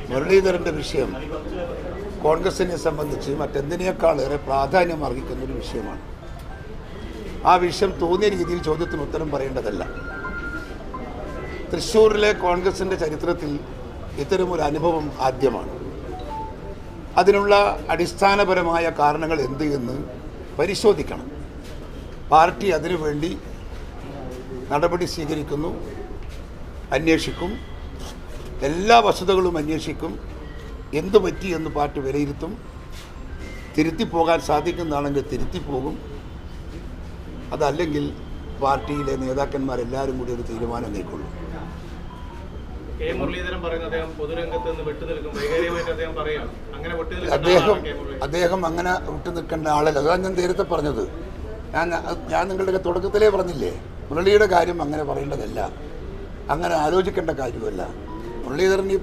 മുരളീധരൻ്റെ വിഷയം കോൺഗ്രസിനെ സംബന്ധിച്ച് മറ്റെന്തിനേക്കാളേറെ പ്രാധാന്യം അർഹിക്കുന്നൊരു വിഷയമാണ്. ആ വിഷയം തോന്നിയ രീതിയിൽ ചോദ്യത്തിന് ഉത്തരം പറയേണ്ടതല്ല. തൃശ്ശൂരിലെ കോൺഗ്രസിൻ്റെ ചരിത്രത്തിൽ ഇത്തരമൊരു അനുഭവം ആദ്യമാണ്. അതിനുള്ള അടിസ്ഥാനപരമായ കാരണങ്ങൾ എന്ത് എന്ന് പരിശോധിക്കണം. പാർട്ടി അതിനുവേണ്ടി നടപടി സ്വീകരിക്കുന്നു, അന്വേഷിക്കും, എല്ലാ വസ്തുതകളും അന്വേഷിക്കും, എന്തു പറ്റി എന്ന് പാർട്ടി വിലയിരുത്തും. തിരുത്തിപ്പോകാൻ സാധിക്കുന്നതാണെങ്കിൽ തിരുത്തിപ്പോകും. അതല്ലെങ്കിൽ പാർട്ടിയിലെ നേതാക്കന്മാരെല്ലാവരും കൂടി ഒരു തീരുമാനം കൈക്കൊള്ളും. അദ്ദേഹം അങ്ങനെ വിട്ടു നിൽക്കേണ്ട ആളല്ല. അതാണ് ഞാൻ നേരത്തെ പറഞ്ഞത്. ഞാൻ നിങ്ങളുടെ തുടക്കത്തിലേ പറഞ്ഞില്ലേ, മുരളിയുടെ കാര്യം അങ്ങനെ പറയേണ്ടതല്ല, അങ്ങനെ ആലോചിക്കേണ്ട കാര്യമല്ല. മുരളീധരൻ ഈ